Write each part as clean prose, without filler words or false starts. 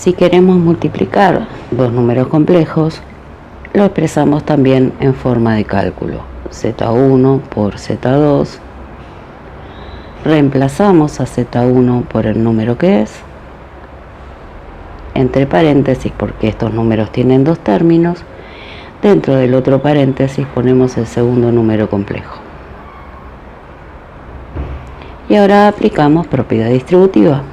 Si queremos multiplicar dos números complejos, lo expresamos también en forma de cálculo. Z1 por Z2. Reemplazamos a Z1 por el número que es, entre paréntesis, porque estos números tienen dos términos. Dentro del otro paréntesis ponemos el segundo número complejo. Y ahora aplicamos propiedad distributiva.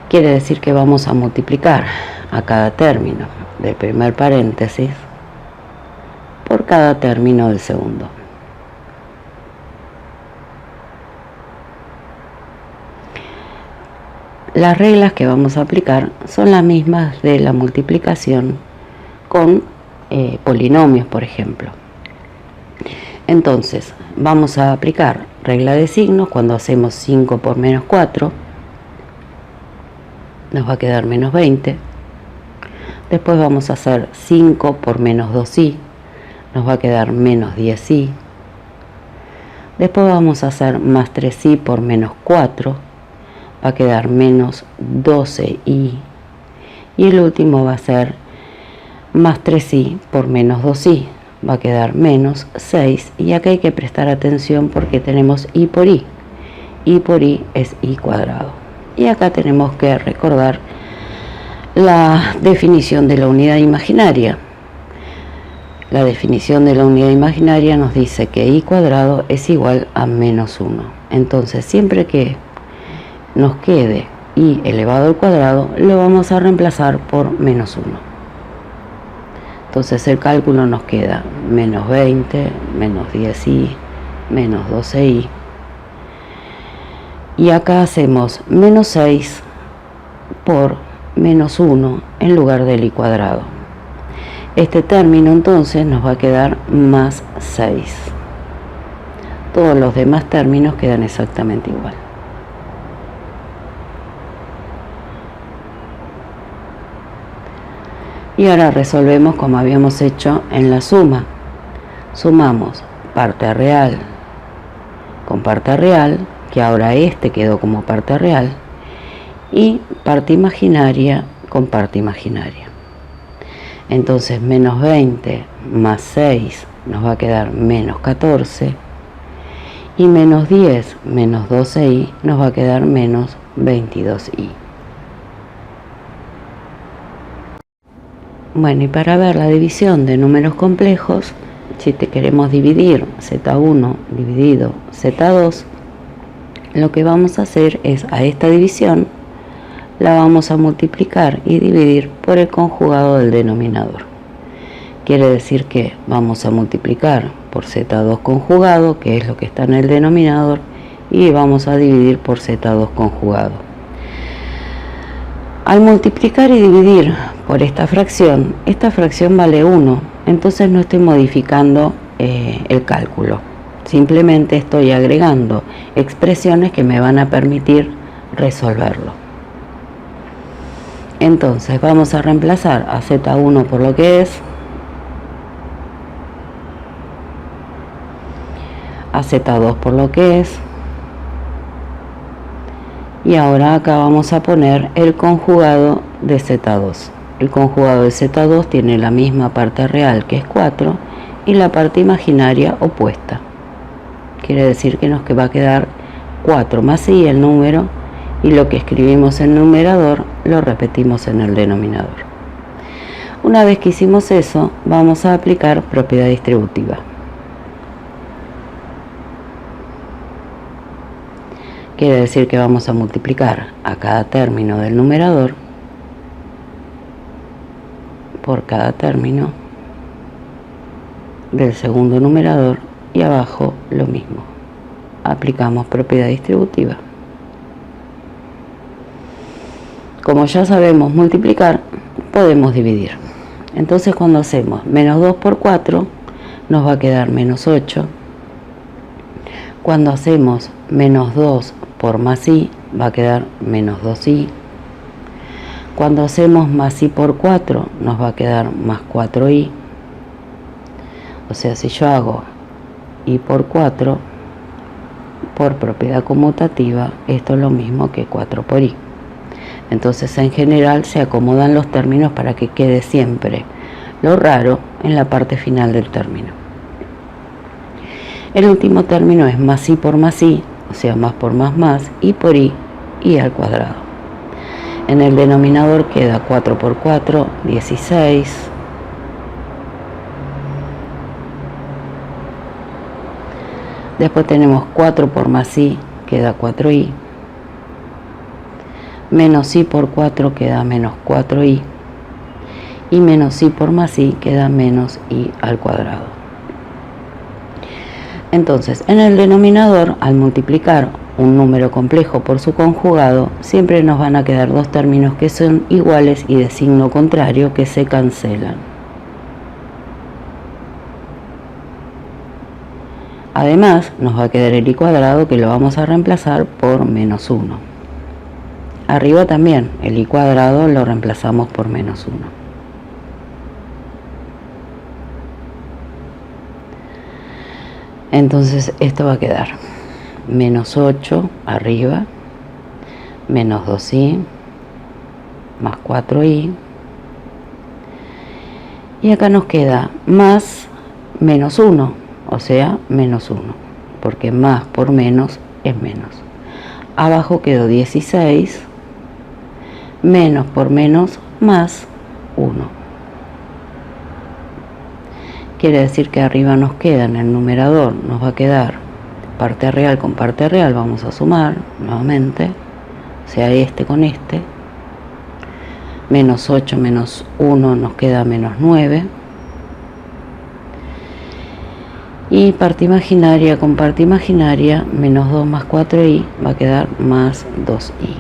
Quiere decir que vamos a multiplicar a cada término del primer paréntesis por cada término del segundo. Las reglas que vamos a aplicar son las mismas de la multiplicación con polinomios, por ejemplo. Entonces, vamos a aplicar regla de signos. Cuando hacemos 5 por menos 4, nos va a quedar menos 20. Después vamos a hacer 5 por menos 2i, nos va a quedar menos 10i. Después vamos a hacer más 3i por menos 4, va a quedar menos 12i. Y el último va a ser más 3i por menos 2i, va a quedar menos 6. Y acá hay que prestar atención porque tenemos i por i. I por i es i cuadrado. Y acá tenemos que recordar la definición de la unidad imaginaria. La definición de la unidad imaginaria nos dice que i cuadrado es igual a menos 1. Entonces, siempre que nos quede i elevado al cuadrado, lo vamos a reemplazar por menos 1. Entonces el cálculo nos queda menos 20, menos 10i, menos 12i. Y acá hacemos menos 6 por menos 1 en lugar del i cuadrado. Este término entonces nos va a quedar más 6. Todos los demás términos quedan exactamente igual. Y ahora resolvemos como habíamos hecho en la suma. Sumamos parte real con parte real, que ahora este quedó como parte real, y parte imaginaria con parte imaginaria. Entonces menos 20 más 6 nos va a quedar menos 14, y menos 10 menos 12i nos va a quedar menos 22i. Bueno, y para ver la división de números complejos, si te queremos dividir Z1 dividido Z2, lo que vamos a hacer es a esta división la vamos a multiplicar y dividir por el conjugado del denominador. Quiere decir que vamos a multiplicar por Z2 conjugado, que es lo que está en el denominador, y vamos a dividir por Z2 conjugado. Al multiplicar y dividir por esta fracción vale 1, entonces no estoy modificando el cálculo, simplemente estoy agregando expresiones que me van a permitir resolverlo. Entonces vamos a reemplazar a Z1 por lo que es, a Z2 por lo que es, y ahora acá vamos a poner el conjugado de Z2. El conjugado de Z2 tiene la misma parte real, que es 4, y la parte imaginaria opuesta. Quiere decir que nos va a quedar 4 más i, el número, y lo que escribimos en el numerador lo repetimos en el denominador. Una vez que hicimos eso, vamos a aplicar propiedad distributiva. Quiere decir que vamos a multiplicar a cada término del numerador por cada término del segundo numerador, y abajo lo mismo. Aplicamos propiedad distributiva. Como ya sabemos multiplicar, podemos dividir. Entonces cuando hacemos menos 2 por 4, nos va a quedar menos 8. Cuando hacemos menos 2 por más i, va a quedar menos 2i. Cuando hacemos más i por 4, nos va a quedar más 4i. O sea, si yo hago i por 4 por propiedad conmutativa, esto es lo mismo que 4 por i. Entonces en general se acomodan los términos para que quede siempre lo raro en la parte final del término. El último término es más i por más i, o sea, más por más, i por i al cuadrado. En el denominador queda 4 por 4, 16. Después tenemos 4 por más i, queda 4i. Menos i por 4 queda menos 4i. Y menos i por más i queda menos i al cuadrado. Entonces, en el denominador, al multiplicar un número complejo por su conjugado, siempre nos van a quedar dos términos que son iguales y de signo contrario que se cancelan. Además, nos va a quedar el i cuadrado, que lo vamos a reemplazar por menos 1. Arriba también, el i cuadrado lo reemplazamos por menos 1. Entonces esto va a quedar menos 8 arriba, menos 2i, más 4i, y acá nos queda más menos 1, o sea, menos 1, porque más por menos es menos. Abajo quedó 16, menos por menos, más 1. Quiere decir que arriba nos queda, en el numerador, nos va a quedar parte real con parte real, vamos a sumar nuevamente, o sea, este con este. Menos 8 menos 1 nos queda menos 9. Y parte imaginaria con parte imaginaria, menos 2 más 4i, va a quedar más 2i.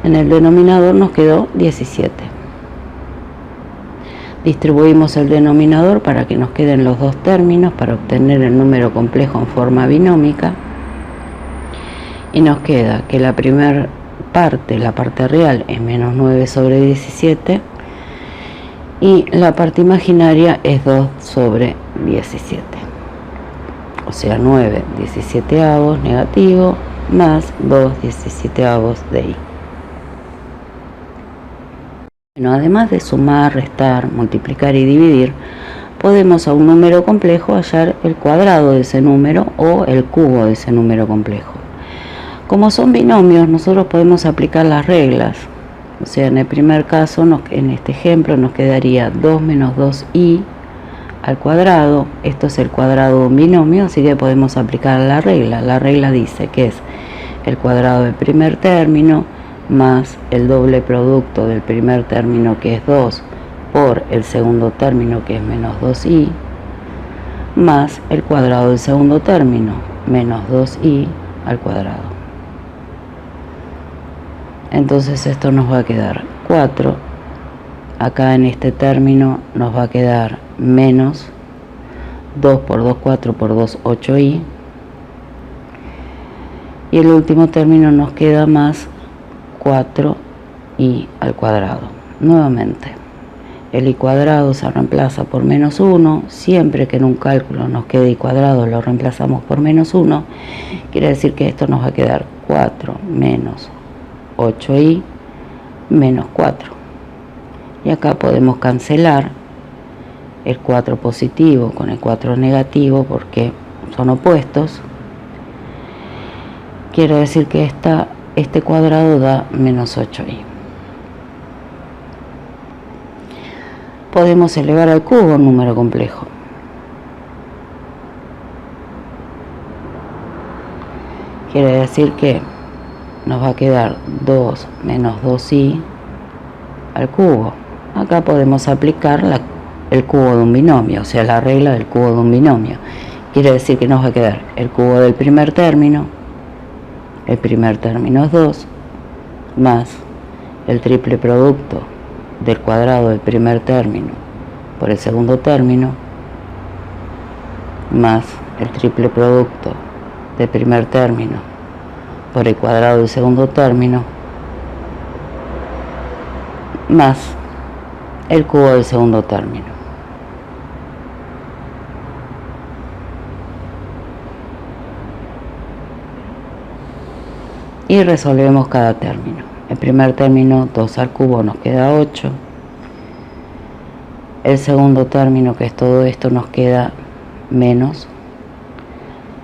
En el denominador nos quedó 17. Distribuimos el denominador para que nos queden los dos términos para obtener el número complejo en forma binómica. Y nos queda que la primera parte, la parte real, es menos 9 sobre 17. Y la parte imaginaria es 2 sobre 17. O sea, 9 17avos negativo más 2 17avos de i. Bueno, además de sumar, restar, multiplicar y dividir, podemos a un número complejo hallar el cuadrado de ese número o el cubo de ese número complejo. Como son binomios, nosotros podemos aplicar las reglas. O sea, en el primer caso, en este ejemplo, nos quedaría 2 menos 2i al cuadrado. Esto es el cuadrado de un binomio, así que podemos aplicar la regla. La regla dice que es el cuadrado del primer término más el doble producto del primer término, que es 2, por el segundo término, que es menos 2i, más el cuadrado del segundo término, menos 2i al cuadrado. Entonces esto nos va a quedar 4. Acá en este término nos va a quedar menos 2 por 2, 4 por 2, 8i. Y el último término nos queda más 4i al cuadrado. Nuevamente, el i cuadrado se reemplaza por menos 1. Siempre que en un cálculo nos quede i cuadrado, lo reemplazamos por menos 1. Quiere decir que esto nos va a quedar 4 menos 8i menos 4. Y acá podemos cancelar el 4 positivo con el 4 negativo porque son opuestos. Quiere decir que este cuadrado da menos 8i. Podemos elevar al cubo un número complejo. Quiere decir que nos va a quedar 2 menos 2i al cubo. Acá podemos aplicar el cubo de un binomio, o sea, la regla del cubo de un binomio. Quiere decir que nos va a quedar el cubo del primer término. El primer término es 2, más el triple producto del cuadrado del primer término por el segundo término, más el triple producto del primer término por el cuadrado del segundo término, más el cubo del segundo término. y resolvemos cada término. El primer término, 2 al cubo, nos queda 8. El segundo término, que es todo esto, nos queda menos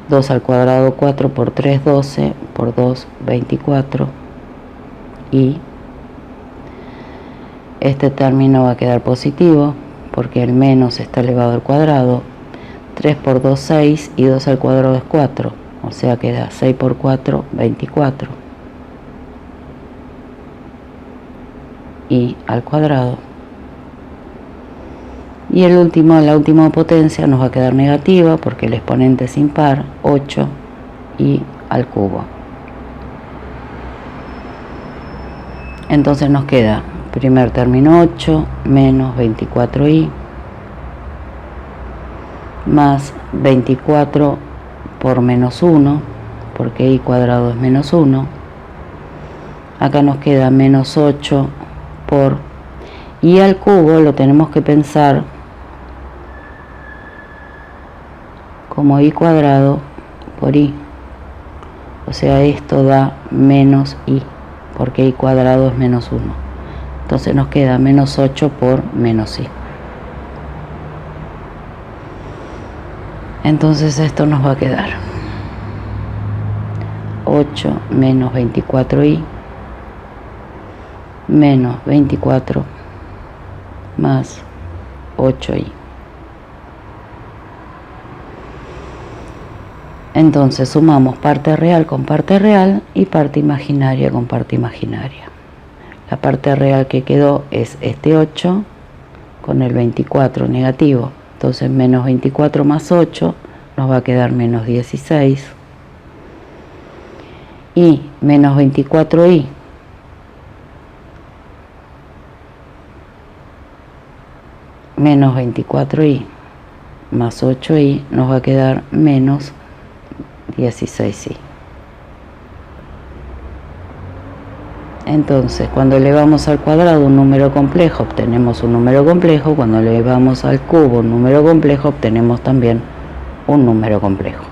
2 al cuadrado, 4 por 3, 12, por 2, 24, y este término va a quedar positivo porque el menos está elevado al cuadrado. 3 por 2, 6, y 2 al cuadrado es 4, o sea queda 6 por 4, 24, y al cuadrado. Y la última potencia nos va a quedar negativa porque el exponente es impar, 8, y al cubo. Entonces nos queda primer término 8 menos 24i más 24 por menos 1, porque i cuadrado es menos 1. Acá nos queda menos 8 por i al cubo, lo tenemos que pensar como i cuadrado por i, o sea esto da menos i porque i cuadrado es menos 1. Entonces nos queda menos 8 por menos i. Entonces esto nos va a quedar 8 menos 24i menos 24 más 8i. Entonces sumamos parte real con parte real y parte imaginaria con parte imaginaria. La parte real que quedó es este 8 con el 24 negativo. Entonces menos 24 más 8 nos va a quedar menos 16. Y menos 24i menos 24i más 8i nos va a quedar menos 16i. Entonces, cuando elevamos al cuadrado un número complejo, obtenemos un número complejo. Cuando elevamos al cubo un número complejo, obtenemos también un número complejo.